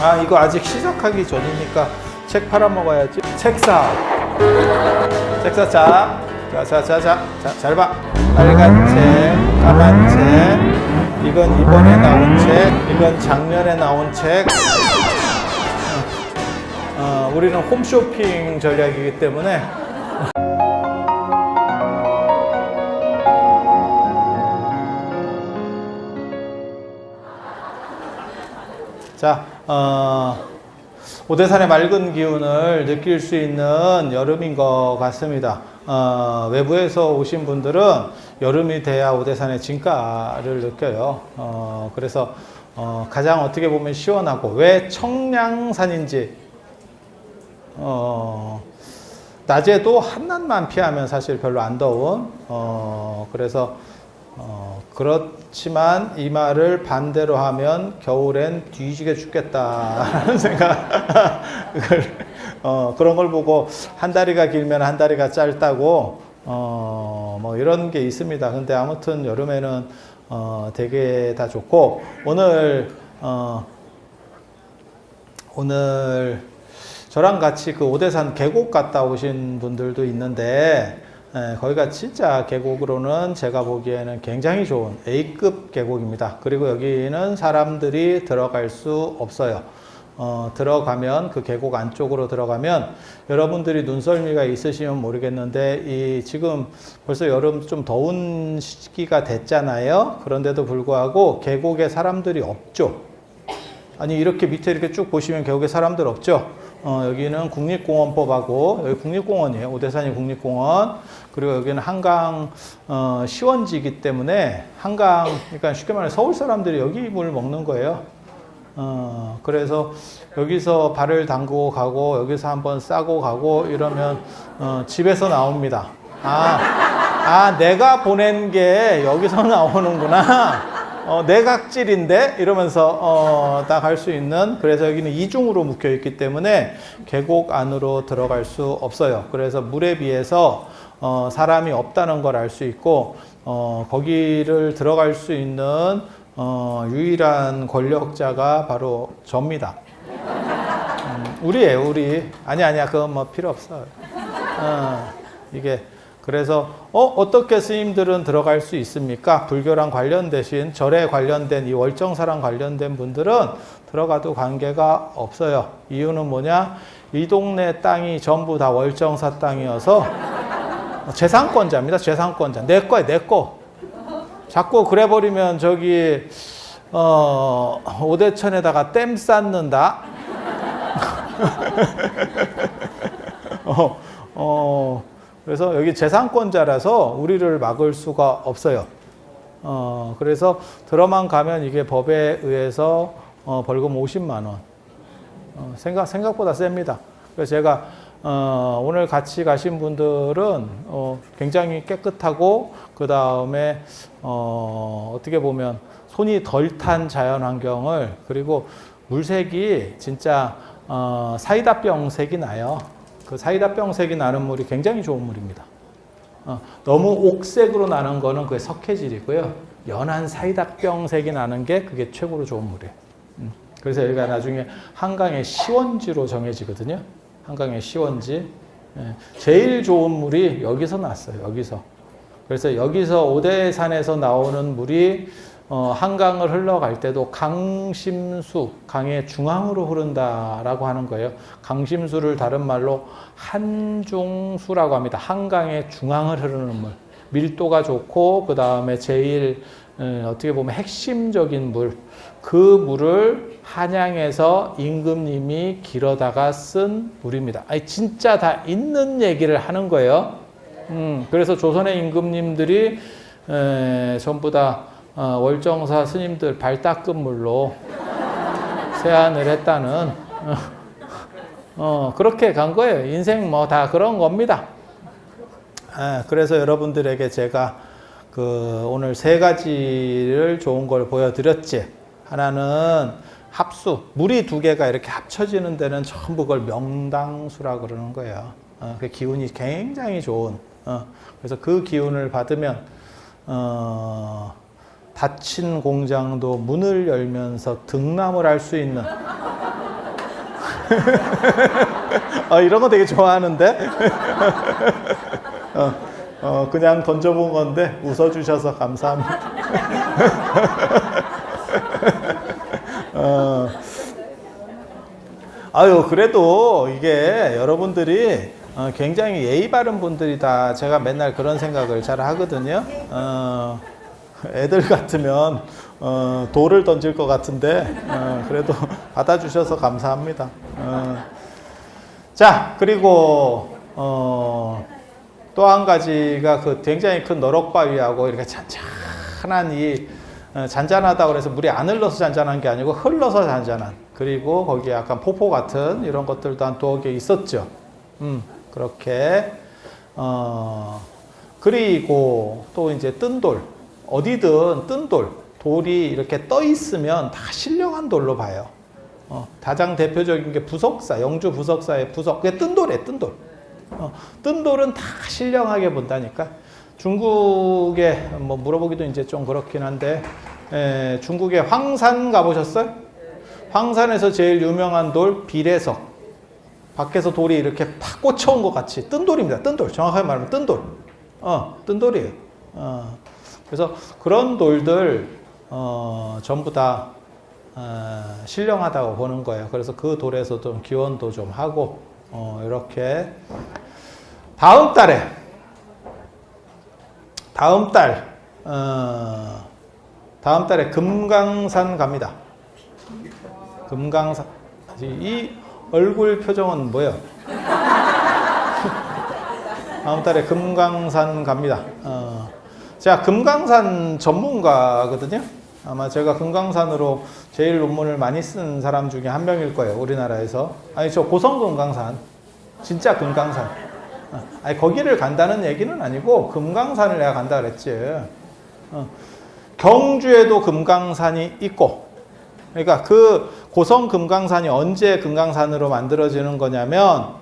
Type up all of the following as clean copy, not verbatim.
아, 이거 아직 시작하기 전이니까 책 팔아먹어야지. 책사. 책사, 자, 잘 봐. 빨간 책, 까만 책. 이건 이번에 나온 책, 이건 작년에 나온 책. 우리는 홈쇼핑 전략이기 때문에. 자, 오대산의 맑은 기운을 느낄 수 있는 여름인 것 같습니다. 외부에서 오신 분들은 여름이 돼야 오대산의 진가를 느껴요. 그래서 가장 어떻게 보면 시원하고, 왜 청량산인지, 낮에도 한낮만 피하면 사실 별로 안 더운, 그래서 그렇지만 이 말을 반대로 하면 겨울엔 뒤지게 죽겠다라는 생각, 그런 걸 보고 한 다리가 길면 한 다리가 짧다고, 뭐 이런 게 있습니다. 근데 아무튼 여름에는 되게 다 좋고, 오늘 저랑 같이 그 오대산 계곡 갔다 오신 분들도 있는데, 거기가 진짜 계곡으로는 제가 보기에는 굉장히 좋은 A급 계곡입니다. 그리고 여기는 사람들이 들어갈 수 없어요. 들어가면, 그 계곡 안쪽으로 들어가면, 여러분들이 눈썰미가 있으시면 모르겠는데, 지금 벌써 여름 좀 더운 시기가 됐잖아요. 그런데도 불구하고 계곡에 사람들이 없죠. 아니, 이렇게 밑에 이렇게 쭉 보시면 계곡에 사람들 없죠. 여기는 국립공원법하고, 여기 국립공원이에요. 오대산이 국립공원. 그리고 여기는 한강 시원지이기 때문에, 한강, 그러니까 쉽게 말해 서울 사람들이 여기 물 먹는 거예요. 그래서 여기서 발을 담그고 가고, 여기서 한번 싸고 가고 이러면 집에서 나옵니다. 내가 보낸 게 여기서 나오는구나. 내각질인데? 이러면서 딱 할 수 있는, 그래서 여기는 이중으로 묶여 있기 때문에 계곡 안으로 들어갈 수 없어요. 그래서 물에 비해서 사람이 없다는 걸 알 수 있고, 거기를 들어갈 수 있는 유일한 권력자가 바로 접니다. 우리예요, 우리. 아니야, 그건 뭐 필요 없어. 이게, 그래서 어떻게 스님들은 들어갈 수 있습니까? 불교랑 관련되신, 절에 관련된, 이 월정사랑 관련된 분들은 들어가도 관계가 없어요. 이유는 뭐냐? 이 동네 땅이 전부 다 월정사 땅이어서 재산권자입니다. 재산권자. 내 거야, 내 거. 자꾸 그래버리면 저기 오대천에다가 댐 쌓는다. 그래서 여기 재산권자라서 우리를 막을 수가 없어요. 그래서 들어만 가면 이게 법에 의해서 벌금 50만 원. 생각보다 셉니다. 그래서 제가 오늘 같이 가신 분들은 굉장히 깨끗하고, 그 다음에 어떻게 보면 손이 덜 탄 자연환경을, 그리고 물색이 진짜 사이다병 색이 나요. 그 사이다병 색이 나는 물이 굉장히 좋은 물입니다. 너무 옥색으로 나는 거는 그게 석회질이고요. 연한 사이다병 색이 나는 게 그게 최고로 좋은 물이에요. 그래서 여기가 나중에 한강의 시원지로 정해지거든요. 한강의 시원지. 제일 좋은 물이 여기서 났어요. 여기서. 그래서 여기서 오대산에서 나오는 물이 한강을 흘러갈 때도 강심수, 강의 중앙으로 흐른다라고 하는 거예요. 강심수를 다른 말로 한중수라고 합니다. 한강의 중앙을 흐르는 물. 밀도가 좋고, 그 다음에 제일 어떻게 보면 핵심적인 물. 그 물을 한양에서 임금님이 길어다가 쓴 물입니다. 아니, 진짜 다 있는 얘기를 하는 거예요. 그래서 조선의 임금님들이 전부 다 월정사 스님들 발 닦은 물로 세안을 했다는, 그렇게 간 거예요. 인생 뭐 다 그런 겁니다. 그래서 여러분들에게 제가 오늘 세 가지를 좋은 걸 보여드렸지. 하나는 합수, 물이 두 개가 이렇게 합쳐지는 데는 전부 그걸 명당수라고 그러는 거예요. 그 기운이 굉장히 좋은, 그래서 그 기운을 받으면 닫힌 공장도 문을 열면서 등남을 할 수 있는, 이런 거 되게 좋아하는데. 그냥 던져본 건데 웃어주셔서 감사합니다. 그래도 이게 여러분들이 굉장히 예의 바른 분들이다. 제가 맨날 그런 생각을 잘 하거든요. 애들 같으면 돌을 던질 것 같은데 그래도 받아주셔서 감사합니다. 자, 그리고 또 한 가지가 그 굉장히 큰 너럭바위하고 이렇게 잔잔한 잔잔하다고 그래서 물이 안 흘러서 잔잔한 게 아니고 흘러서 잔잔한, 그리고 거기에 약간 폭포 같은 이런 것들도 한 두어 개 있었죠. 그렇게 그리고 또 이제 뜬돌, 어디든 뜬돌, 돌이 이렇게 떠 있으면 다 신령한 돌로 봐요. 가장 대표적인 게 부석사, 영주 부석사의 부석, 그게 뜬돌이에요, 뜬돌. 뜬돌은 다 신령하게 본다니까. 중국에 뭐 물어보기도 이제 좀 그렇긴 한데, 중국에 황산 가보셨어요? 황산에서 제일 유명한 돌 비례석. 밖에서 돌이 이렇게 팍 꽂혀온 것 같이 뜬돌입니다. 뜬돌. 정확하게 말하면 뜬돌. 뜬돌이에요. 그래서 그런 돌들 전부 다 신령하다고 보는 거예요. 그래서 그 돌에서 좀 기원도 좀 하고 이렇게. 다음 달에 금강산 갑니다. 금강산. 이 얼굴 표정은 뭐예요? 다음 달에 금강산 갑니다. 제가 금강산 전문가거든요. 아마 제가 금강산으로 제일 논문을 많이 쓴 사람 중에 한 명일 거예요, 우리나라에서. 저 고성 금강산, 진짜 금강산. 거기를 간다는 얘기는 아니고 금강산을 내가 간다 그랬지. 경주에도 금강산이 있고, 그러니까 그 고성 금강산이 언제 금강산으로 만들어지는 거냐면,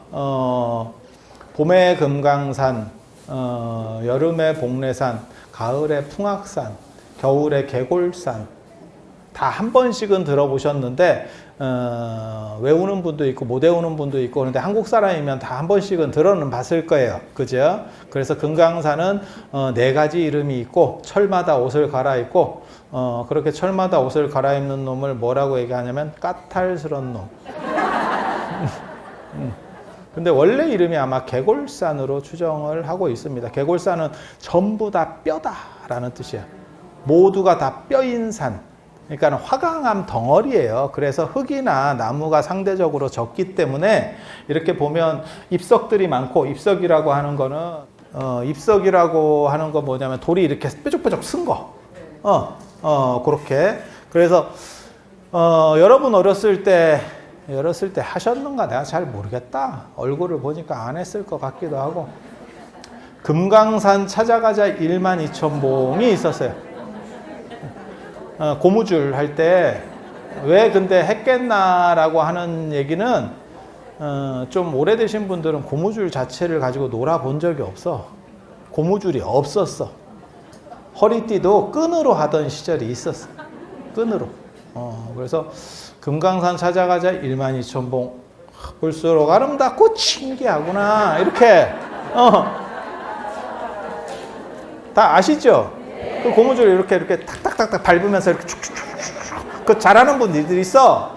봄에 금강산, 여름에 복례산, 가을에 풍악산, 겨울에 개골산, 다 한 번씩은 들어보셨는데 외우는 분도 있고 못 외우는 분도 있고, 그런데 한국 사람이면 다 한 번씩은 들어는 봤을 거예요. 그죠? 그래서 금강산은 4가지 이름이 있고, 철마다 옷을 갈아입고, 그렇게 철마다 옷을 갈아입는 놈을 뭐라고 얘기하냐면 까탈스런 놈. 근데 원래 이름이 아마 개골산으로 추정을 하고 있습니다. 개골산은 전부 다 뼈다라는 뜻이에요. 모두가 다 뼈인 산. 그러니까 화강암 덩어리예요. 그래서 흙이나 나무가 상대적으로 적기 때문에 이렇게 보면 입석들이 많고, 입석이라고 하는 거는 입석이라고 하는 건 뭐냐면 돌이 이렇게 뾰족뾰족 쓴 거. 그렇게. 그래서 여러분 어렸을 때 하셨는가 내가 잘 모르겠다. 얼굴을 보니까 안 했을 것 같기도 하고. 금강산 찾아가자 12,000봉이 있었어요. 고무줄 할 때. 왜 근데 했겠나라고 하는 얘기는, 좀 오래되신 분들은 고무줄 자체를 가지고 놀아본 적이 없어. 고무줄이 없었어. 허리띠도 끈으로 하던 시절이 있었어. 끈으로. 그래서 금강산 찾아가자 12,000봉. 볼수록 아름답고 신기하구나. 이렇게 다 아시죠? 그 고무줄을 이렇게 탁탁탁탁 밟으면서 이렇게 축축축축. 그 잘하는 분들이 있어.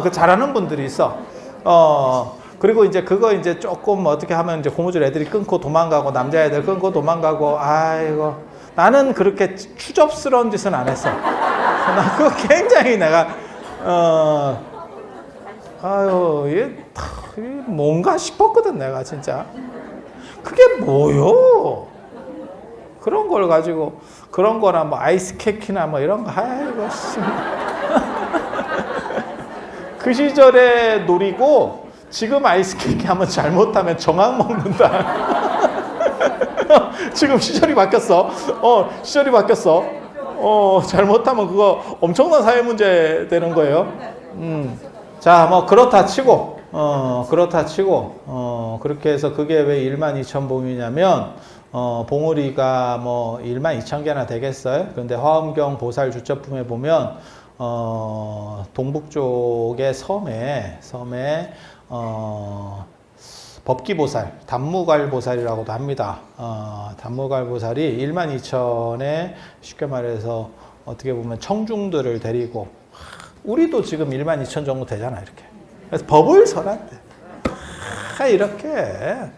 그 잘하는 분들이 있어. 그리고 이제 그거 이제 조금 어떻게 하면 이제 고무줄 애들이 끊고 도망가고, 남자애들 끊고 도망가고. 아이고. 나는 그렇게 추접스러운 짓은 안 했어. 나 그거 굉장히 내가, 이게 뭔가 싶었거든, 내가 진짜. 그게 뭐요? 그런 걸 가지고, 그런 거나 뭐 아이스 캐키나 뭐 이런 거, 아이고, 씨. 그 시절의 놀이고, 지금 아이스 캐키 하면 잘못하면 정악 먹는다. 지금 시절이 바뀌었어. 시절이 바뀌었어. 잘못하면 그거 엄청난 사회 문제 되는 거예요. 자, 뭐 그렇다 치고, 그렇게 해서 그게 왜 12,000봉이냐면, 봉우리가 뭐 12,000개나 되겠어요. 그런데 화엄경 보살 주첩품에 보면 동북 쪽의 섬에 법기보살, 단무갈보살이라고도 합니다. 단무갈보살이 12,000에 쉽게 말해서 어떻게 보면 청중들을 데리고, 우리도 지금 12,000 정도 되잖아, 이렇게. 그래서 법을 설한대. 이렇게.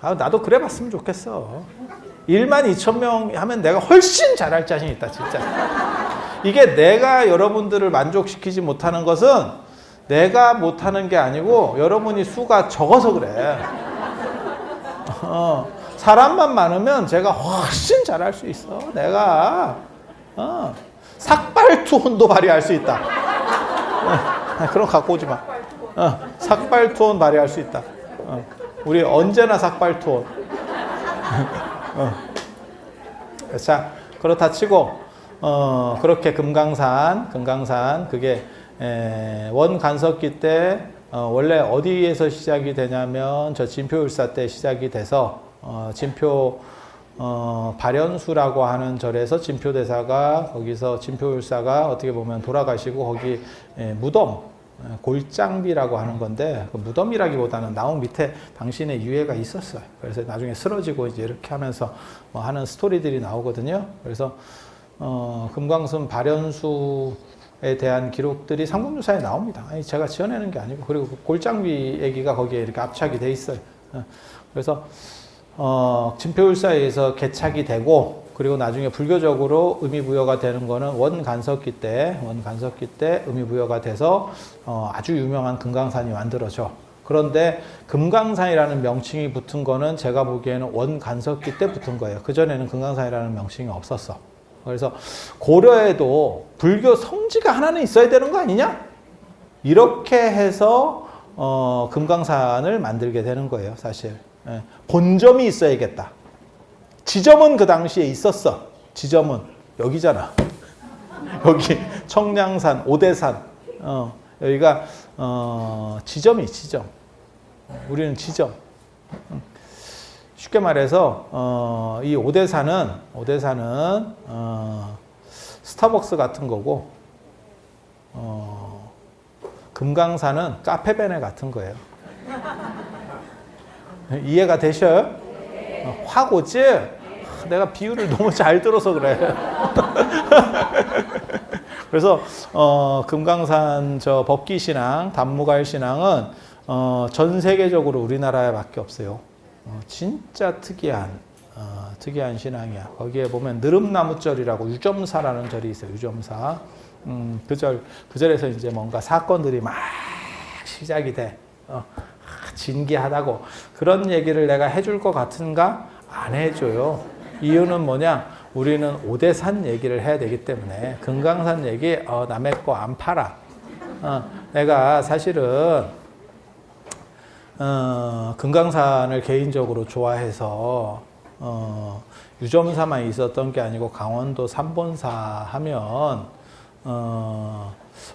나도 그래 봤으면 좋겠어. 12,000명 하면 내가 훨씬 잘할 자신 있다, 진짜. 이게 내가 여러분들을 만족시키지 못하는 것은 내가 못하는 게 아니고 여러분이 수가 적어서 그래. 사람만 많으면 제가 훨씬 잘할 수 있어. 내가 삭발투혼도 발휘할 수 있다. 그런 거 갖고 오지 마. 삭발투혼 발휘할 수 있다. 우리 언제나 삭발투혼. 자, 그렇다 치고 그렇게 금강산 그게 원간섭기 때 원래 어디에서 시작이 되냐면 저 진표율사 때 시작이 돼서 진표 발현수라고 하는 절에서 진표대사가 거기서 진표율사가 어떻게 보면 돌아가시고 거기 무덤 골장비라고 하는 건데 그 무덤이라기보다는 나온 밑에 당신의 유해가 있었어요. 그래서 나중에 쓰러지고 이제 이렇게 하면서 뭐 하는 스토리들이 나오거든요. 그래서 금강순 발현수에 대한 기록들이 삼국유사에 나옵니다. 아니, 제가 지어내는 게 아니고, 그리고 그 골장비 얘기가 거기에 이렇게 압착이 돼 있어요. 그래서 진표율사에 의해서 개착이 되고, 그리고 나중에 불교적으로 의미부여가 되는 거는 원간섭기 때 의미부여가 돼서 아주 유명한 금강산이 만들어져. 그런데 금강산이라는 명칭이 붙은 거는 제가 보기에는 원간섭기 때 붙은 거예요. 그전에는 금강산이라는 명칭이 없었어. 그래서 고려에도 불교 성지가 하나는 있어야 되는 거 아니냐? 이렇게 해서 금강산을 만들게 되는 거예요, 사실. 본점이 있어야겠다. 지점은 그 당시에 있었어. 지점은 여기잖아. 여기 청량산, 오대산. 여기가 지점이 지점. 우리는 지점. 쉽게 말해서 이 오대산은 스타벅스 같은 거고 금강산은 카페베네 같은 거예요. 이해가 되셔요? 확 오지? 내가 비유를 너무 잘 들어서 그래. 그래서 금강산 저 법기신앙, 단무갈신앙은 전 세계적으로 우리나라에밖에 없어요. 진짜 특이한 신앙이야. 거기에 보면 느릅나무절이라고 유점사라는 절이 있어요. 유점사. 그 절에서 이제 뭔가 사건들이 막 시작이 돼. 진기하다고. 그런 얘기를 내가 해줄 것 같은가? 안 해줘요. 이유는 뭐냐? 우리는 오대산 얘기를 해야 되기 때문에. 금강산 얘기 남의 거 안 팔아. 내가 사실은 금강산을 개인적으로 좋아해서 유점사만 있었던 게 아니고 강원도 삼본사 하면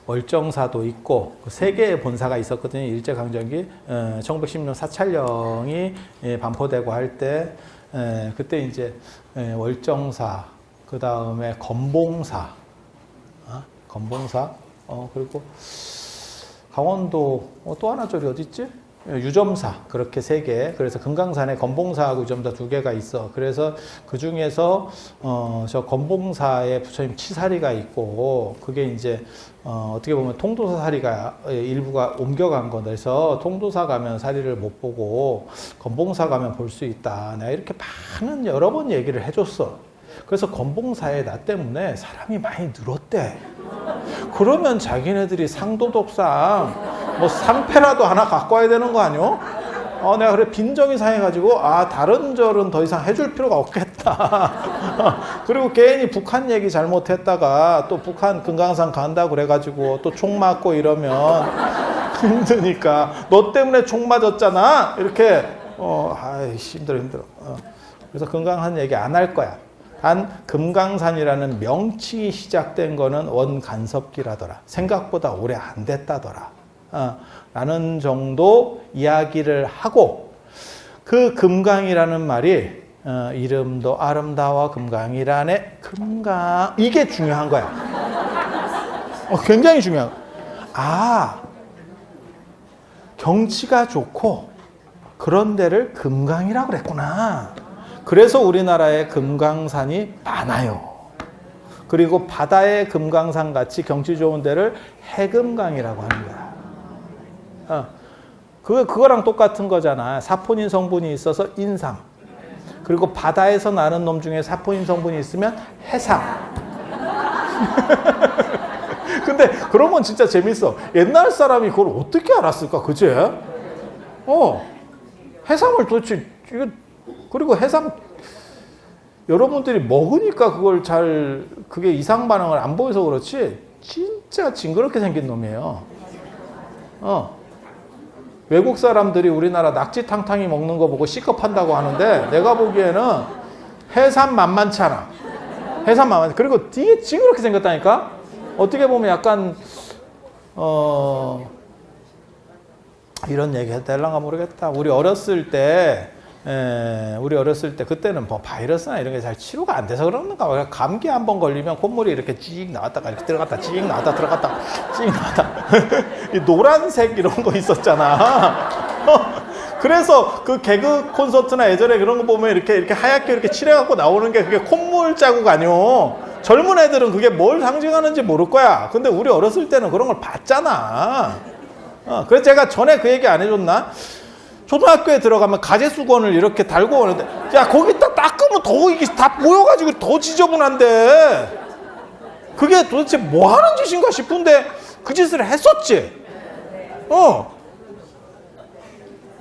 월정사도 있고 세 개의 본사가 있었거든요. 일제강점기 1910년 사찰령이 반포되고 할 때 그때 이제 월정사, 그 다음에 건봉사, 그리고 강원도 또 하나 절이 어디 있지? 유점사, 그렇게 세 개. 그래서 금강산에 건봉사하고 유점사 두 개가 있어. 그래서 그 중에서 저 건봉사에 부처님 치사리가 있고, 그게 이제 어떻게 보면 통도사 사리가 일부가 옮겨간 거. 그래서 통도사 가면 사리를 못 보고 건봉사 가면 볼 수 있다. 내가 이렇게 많은 여러 번 얘기를 해줬어. 그래서 건봉사에 나 때문에 사람이 많이 늘었대. 그러면 자기네들이 상도덕상 뭐 상패라도 하나 갖고 와야 되는 거 아니요? 내가 그래 빈정이 상해가지고 다른 절은 더 이상 해줄 필요가 없겠다. 그리고 괜히 북한 얘기 잘못했다가 또 북한 금강산 간다고 그래가지고 또 총 맞고 이러면 힘드니까 너 때문에 총 맞았잖아. 이렇게 힘들어. 그래서 금강산 얘기 안 할 거야. 단 금강산이라는 명칭이 시작된 거는 원간섭기라더라. 생각보다 오래 안 됐다더라. 라는 정도 이야기를 하고, 그 금강이라는 말이 이름도 아름다워 금강이라네. 금강, 이게 중요한 거야. 굉장히 중요한. 아, 경치가 좋고 그런 데를 금강이라고 그랬구나. 그래서 우리나라에 금강산이 많아요. 그리고 바다의 금강산 같이 경치 좋은 데를 해금강이라고 하는 거야. 그거랑 똑같은 거잖아. 사포닌 성분이 있어서 인삼. 그리고 바다에서 나는 놈 중에 사포닌 성분이 있으면 해삼. 근데 그런 건 진짜 재밌어. 옛날 사람이 그걸 어떻게 알았을까? 그치? 해삼을 도대체, 그리고 해삼, 여러분들이 먹으니까 그게 이상 반응을 안 보여서 그렇지, 진짜 징그럽게 생긴 놈이에요. 외국 사람들이 우리나라 낙지탕탕이 먹는 거 보고 C급 한다고 하는데, 내가 보기에는 해삼 만만치 않아. 해삼 만만치. 그리고 되게 징그럽게 생겼다니까? 어떻게 보면 약간, 이런 얘기 해도 될란가 모르겠다. 우리 어렸을 때 그때는 뭐 바이러스나 이런 게 잘 치료가 안 돼서 그런가 봐요. 감기 한번 걸리면 콧물이 이렇게 찌익 나왔다가 이렇게 들어갔다 찌익 나왔다 들어갔다 찌익 나왔다. 이 노란색 이런 거 있었잖아. 그래서 그 개그 콘서트나 예전에 그런 거 보면 이렇게 하얗게 이렇게 칠해갖고 나오는 게 그게 콧물 자국 아니오. 젊은 애들은 그게 뭘 상징하는지 모를 거야. 근데 우리 어렸을 때는 그런 걸 봤잖아. 그래서 제가 전에 그 얘기 안 해줬나? 초등학교에 들어가면 가재수건을 이렇게 달고 오는데, 야, 거기다 닦으면 더 이게 다 모여가지고 더 지저분한데, 그게 도대체 뭐 하는 짓인가 싶은데, 그 짓을 했었지?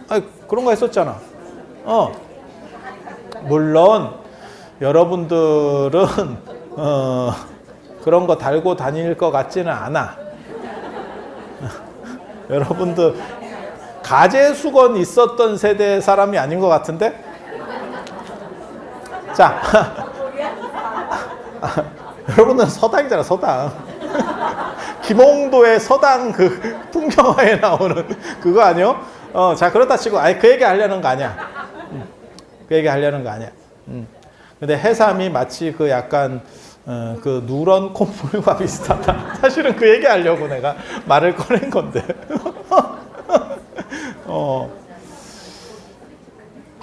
아니, 그런 거 했었잖아. 물론, 여러분들은, 그런 거 달고 다닐 것 같지는 않아. 여러분들, 가재수건 있었던 세대 사람이 아닌 것 같은데? 자, 여러분들은 서당이잖아, 서당. 김홍도의 서당 그 풍경화에 나오는 그거 아니요? 자, 그렇다 치고, 그 얘기 하려는 거 아니야. 그 얘기 하려는 거 아니야. 근데 해삼이 마치 그 약간, 그 누런 콧물과 비슷하다. 사실은 그 얘기 하려고 내가 말을 꺼낸 건데.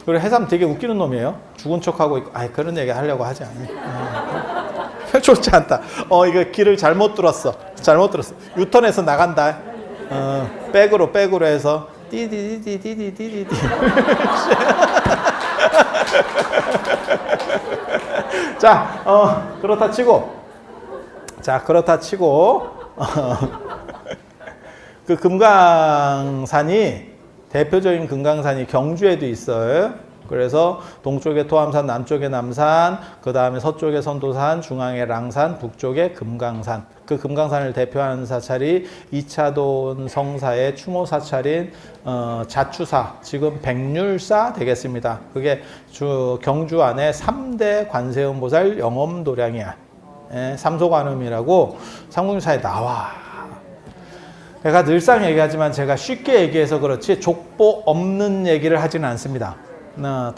그리고 해삼 되게 웃기는 놈이에요. 죽은 척하고 있고, 그런 얘기 하려고 하지 않아요. 좋지 않다. 이거 길을 잘못 들었어. 유턴해서 나간다. 백으로 해서 띠디디디디디디디. 자, 그렇다 치고, 그 금강산이, 대표적인 금강산이 경주에도 있어요. 그래서 동쪽에 토암산, 남쪽에 남산, 그 다음에 서쪽에 선도산, 중앙에 랑산, 북쪽에 금강산. 그 금강산을 대표하는 사찰이 이차돈 성사의 추모 사찰인 자추사, 지금 백률사 되겠습니다. 그게 경주 안에 3대 관세음보살 영엄도량이야. 삼소관음이라고 삼국유사에 나와. 내가 늘상 얘기하지만 제가 쉽게 얘기해서 그렇지 족보 없는 얘기를 하지는 않습니다. 다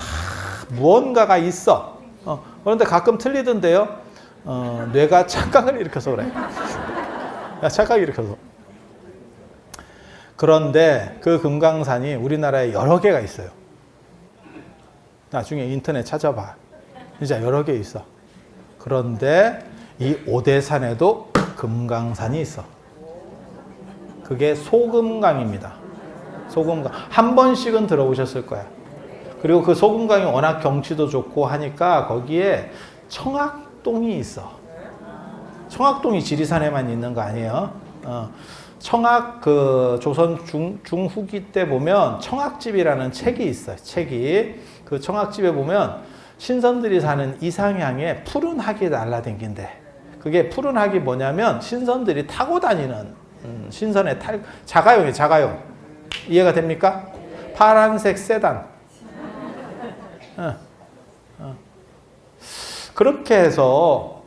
무언가가 있어. 그런데 가끔 틀리던데요. 뇌가 착각을 일으켜서 그래. 착각을 일으켜서. 그런데 그 금강산이 우리나라에 여러 개가 있어요. 나중에 인터넷 찾아봐. 진짜 여러 개 있어. 그런데 이 오대산에도 금강산이 있어. 그게 소금강입니다. 소금강. 한 번씩은 들어보셨을 거야. 그리고 그 소금강이 워낙 경치도 좋고 하니까 거기에 청학동이 있어. 청학동이 지리산에만 있는 거 아니에요. 청학, 그 조선 중후기 때 보면 청학집이라는 책이 있어요. 책이. 그 청학집에 보면 신선들이 사는 이상향에 푸른 학이 날라댕긴대. 그게 푸른 학이 뭐냐면 신선들이 타고 다니는 신선의 자가용이에요, 자가용. 이해가 됩니까? 파란색 세단. 그렇게 해서,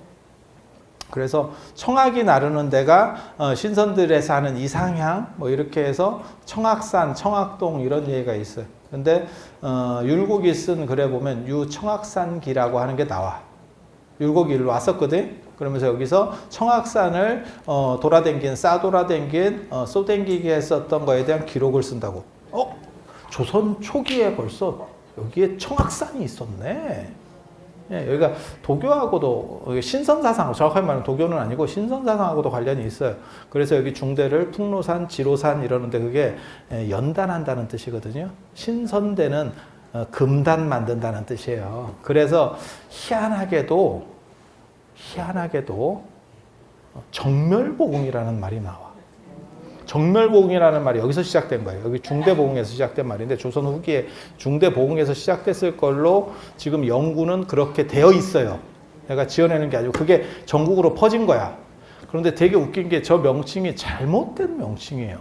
그래서 청학이 나르는 데가 신선들에 사는 이상향, 뭐 이렇게 해서 청학산, 청학동 이런 얘기가 있어요. 근데 율곡이 쓴 글에 보면 유청학산기라고 하는 게 나와. 율곡이 일로 왔었거든. 그러면서 여기서 청악산을 싸돌아댕긴 쏘댕기게 했었던 거에 대한 기록을 쓴다고. 조선 초기에 벌써 여기에 청악산이 있었네. 예, 여기가 도교하고도 신선사상, 정확하게 말하면 도교는 아니고 신선사상하고도 관련이 있어요. 그래서 여기 중대를 풍로산, 지로산 이러는데 그게 연단한다는 뜻이거든요. 신선대는 금단 만든다는 뜻이에요. 그래서 희한하게도 정멸보궁이라는 말이 나와. 정멸보궁이라는 말이 여기서 시작된 거예요. 여기 중대보궁에서 시작된 말인데 조선 후기에 중대보궁에서 시작됐을 걸로 지금 연구는 그렇게 되어 있어요. 내가 지어내는 게 아니고 그게 전국으로 퍼진 거야. 그런데 되게 웃긴 게 저 명칭이 잘못된 명칭이에요.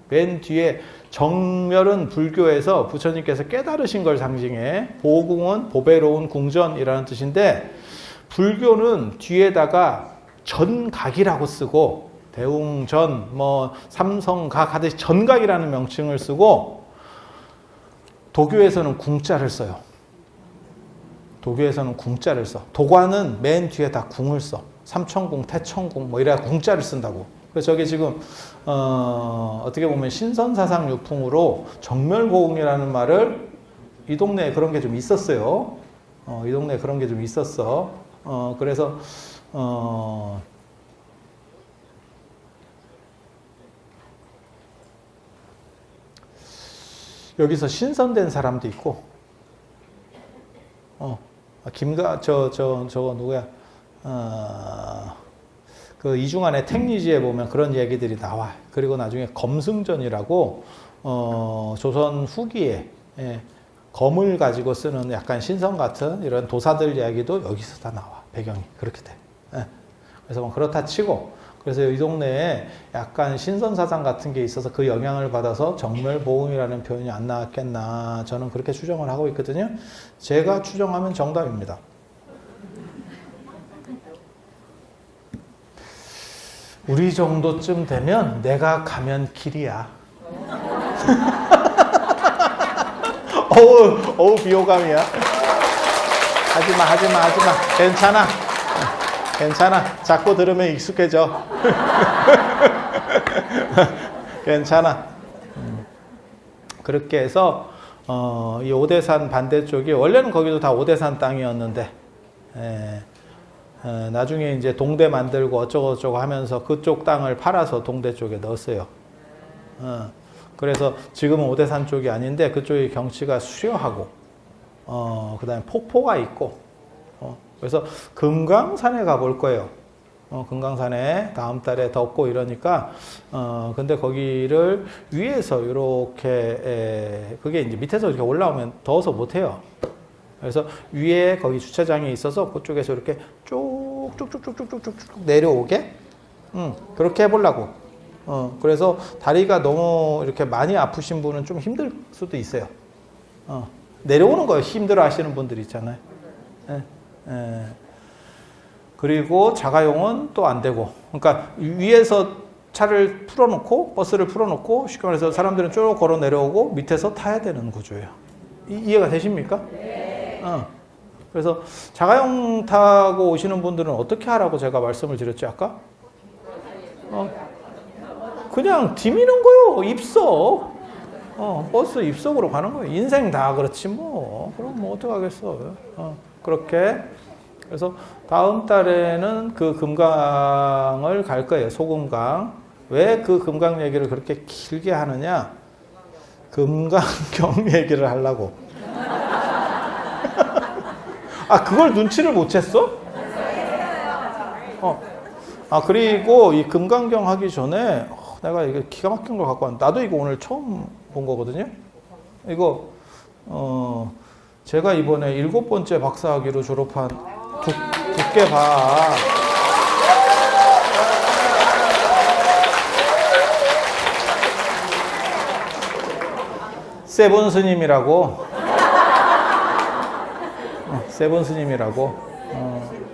맨 뒤에 정멸은 불교에서 부처님께서 깨달으신 걸 상징해, 보궁은 보배로운 궁전이라는 뜻인데 불교는 뒤에다가 전각이라고 쓰고 대웅전, 삼성각 하듯이 전각이라는 명칭을 쓰고 도교에서는 궁자를 써요. 도교에서는 궁자를 써. 도관은 맨 뒤에 다 궁을 써. 삼천궁, 태천궁 이래야 궁자를 쓴다고. 그래서 저게 지금 어떻게 보면 신선사상 유풍으로 정멸보궁이라는 말을 이 동네에 그런 게 좀 있었어요. 이 동네에 그런 게 좀 있었어. 그래서 여기서 신선된 사람도 있고, 저거 누구야? 그 이중환의 택리지에 보면 그런 얘기들이 나와. 그리고 나중에 검승전이라고, 조선 후기에, 검을 가지고 쓰는 약간 신선 같은 이런 도사들 이야기도 여기서 다 나와. 배경이. 그렇게 돼. 그래서 그렇다 치고, 그래서 이 동네에 약간 신선사상 같은 게 있어서 그 영향을 받아서 정멸보궁이라는 표현이 안 나왔겠나. 저는 그렇게 추정을 하고 있거든요. 제가 추정하면 정답입니다. 우리 정도쯤 되면 내가 가면 길이야. 어우, 비호감이야. 하지마. 괜찮아. 자꾸 들으면 익숙해져. 괜찮아. 그렇게 해서 이 오대산 반대쪽이 원래는 거기도 다 오대산 땅이었는데 나중에 이제 동대 만들고 어쩌고 하면서 그쪽 땅을 팔아서 동대 쪽에 넣었어요. 그래서 지금은 오대산 쪽이 아닌데 그쪽이 경치가 수려하고 그 다음에 폭포가 있고 그래서 금강산에 가볼 거예요. 금강산에 다음 달에 덥고 이러니까 근데 거기를 위에서 이렇게 그게 이제 밑에서 이렇게 올라오면 더워서 못 해요. 그래서 위에 거기 주차장이 있어서 그쪽에서 이렇게 쭉쭉쭉쭉쭉쭉 내려오게 그렇게 해보려고. 그래서 다리가 너무 이렇게 많이 아프신 분은 좀 힘들 수도 있어요. 내려오는 거예요. 힘들어 하시는 분들 있잖아요. 그리고 자가용은 또 안 되고, 그러니까 위에서 차를 풀어놓고 버스를 풀어놓고 쉽게 말해서 사람들은 쭉 걸어 내려오고 밑에서 타야 되는 구조예요. 이해가 되십니까? 네. 그래서 자가용 타고 오시는 분들은 어떻게 하라고 제가 말씀을 드렸죠 아까? 그냥 디미는 거요. 입석. 버스 입석으로 가는 거예요. 인생 다 그렇지 뭐. 그럼 뭐 어떡하겠어. 그렇게. 그래서 다음 달에는 그 금강을 갈 거예요. 소금강. 왜 그 금강 얘기를 그렇게 길게 하느냐? 금강경 얘기를 하려고. 그걸 눈치를 못 챘어? 그리고 이 금강경 하기 전에 내가 이거 기가 막힌 걸 갖고 왔는데 나도 이거 오늘 처음 본 거거든요. 이거 제가 이번에 7번째 박사학위로 졸업한 두께 봐. 세본 스님이라고. 세본 스님이라고.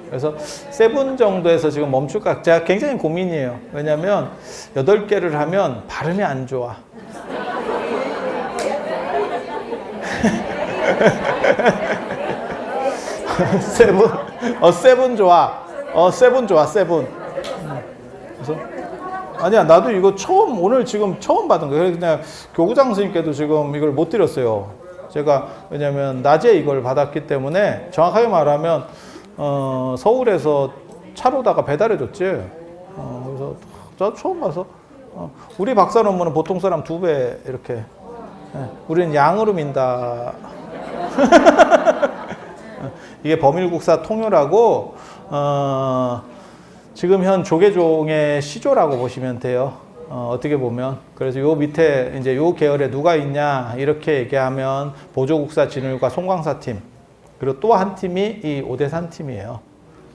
그래서 세본 정도에서 지금 멈출까? 제가 굉장히 고민이에요. 왜냐면 8개를 하면 발음이 안 좋아. 세븐 좋아. 세븐 좋아, 세븐. 그래서 아니야, 나도 이거 오늘 지금 처음 받은 거예요. 그냥 교구장 선생님께도 지금 이걸 못 드렸어요. 제가 왜냐면 낮에 이걸 받았기 때문에 정확하게 말하면 서울에서 차로다가 배달해줬지. 그래서 저 처음 봐서 우리 박사 논문은 보통 사람 2배 이렇게. 우리는 양으로 민다. 이게 범일국사 통요라고 지금 현 조계종의 시조라고 보시면 돼요. 어떻게 보면. 그래서 요 밑에 이제 요 계열에 누가 있냐 이렇게 얘기하면 보조국사 진울과 송광사 팀, 그리고 또 한 팀이 이 오대산 팀이에요.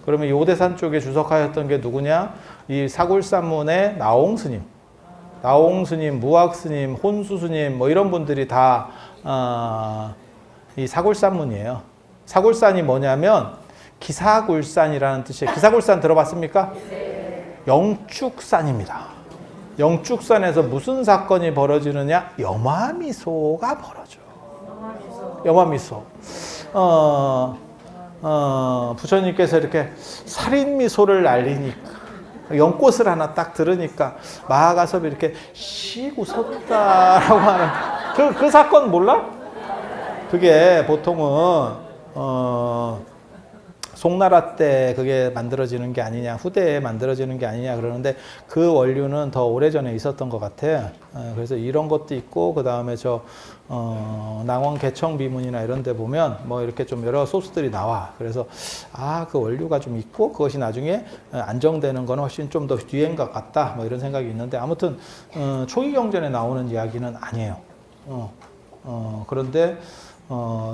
그러면 이 오대산 쪽에 주석하였던 게 누구냐? 이 사굴산문의 나홍 스님, 무학 스님, 혼수 스님 뭐 이런 분들이 다 이 사굴산문이에요. 사굴산이 뭐냐면 기사굴산이라는 뜻이에요. 기사굴산 들어봤습니까? 영축산입니다. 영축산에서 무슨 사건이 벌어지느냐? 염화미소가 벌어져. 염화미소. 부처님께서 이렇게 살인미소를 날리니까, 연꽃을 하나 딱 들으니까 마하가섭이 이렇게 씩 웃었다라고 하는 그 사건 몰라? 그게 보통은 송나라 때 그게 만들어지는 게 아니냐, 후대에 만들어지는 게 아니냐 그러는데 그 원류는 더 오래전에 있었던 것 같아. 그래서 이런 것도 있고, 그 다음에 낭원 개청 비문이나 이런 데 보면 뭐 이렇게 좀 여러 소스들이 나와. 그래서 그 원류가 좀 있고 그것이 나중에 안정되는 거는 훨씬 좀 더 뒤인 것 같다. 뭐 이런 생각이 있는데, 아무튼 초기경전에 나오는 이야기는 아니에요. 그런데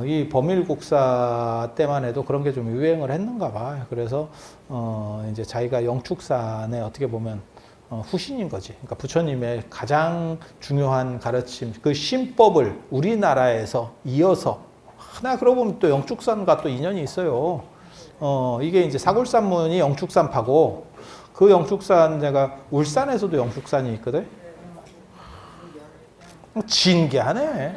이 범일국사 때만 해도 그런 게 좀 유행을 했는가 봐. 그래서 이제 자기가 영축산에 어떻게 보면 후신인 거지. 그러니까 부처님의 가장 중요한 가르침, 그 신법을 우리나라에서 이어서 하나, 그러고 보면 또 영축산과 또 인연이 있어요. 이게 이제 사굴산문이 영축산파고, 그 영축산, 내가 울산에서도 영축산이 있거든. 진기하네.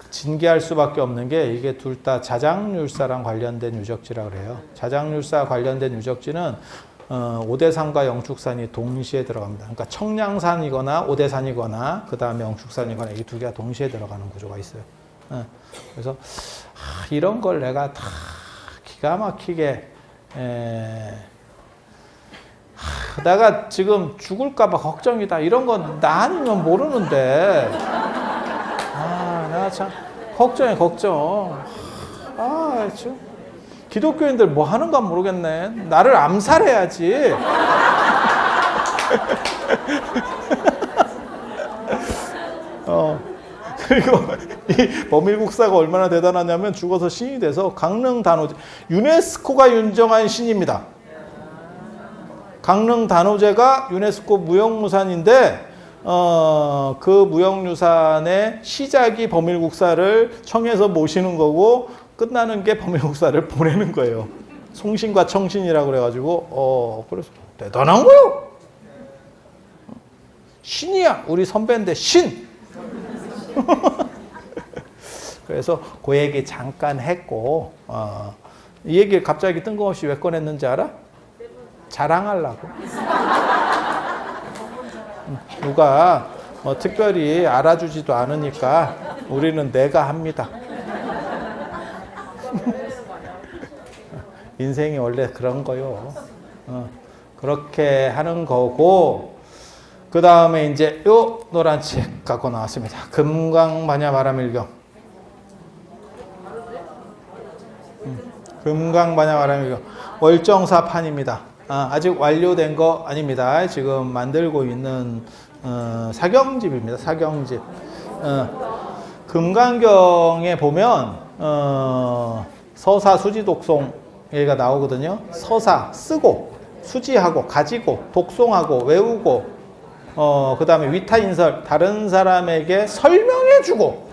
진기할 수밖에 없는 게, 이게 둘 다 자장률사랑 관련된 유적지라 그래요. 자장률사 관련된 유적지는 오대산과 영축산이 동시에 들어갑니다. 그러니까 청량산이거나 오대산이거나 그 다음에 영축산이거나 이 두 개가 동시에 들어가는 구조가 있어요. 그래서 이런 걸 내가 다 기가 막히게 내가 지금 죽을까봐 걱정이다 이런 건 나 아니면 모르는데, 내가 참 걱정. 지금 기독교인들 뭐 하는가 모르겠네. 나를 암살해야지. 그리고 이 범일국사가 얼마나 대단하냐면, 죽어서 신이 돼서 강릉 단오제, 유네스코가 인정한 신입니다. 강릉 단오제가 유네스코 무형유산인데, 그 무형유산의 시작이 범일국사를 청해서 모시는 거고, 끝나는 게 범일국사를 보내는 거예요. 송신과 청신이라고 그래가지고, 그래서 대단한 거요. 신이야. 우리 선배인데 신. 그래서 그 얘기 잠깐 했고, 이 얘기를 갑자기 뜬금없이 왜 꺼냈는지 알아? 자랑하려고. 누가 뭐 특별히 알아주지도 않으니까 우리는 내가 합니다. 인생이 원래 그런 거요. 그렇게 하는 거고, 그 다음에 이제 요 노란 책 갖고 나왔습니다. 금강반야바라밀경. 금강반야바라밀경. 월정사판입니다. 아직 완료된 거 아닙니다. 지금 만들고 있는 사경집입니다. 사경집. 금강경에 보면 서사 수지독송 얘가 나오거든요. 서사 쓰고, 수지하고, 가지고, 독송하고, 외우고, 그 다음에 위타인설, 다른 사람에게 설명해주고,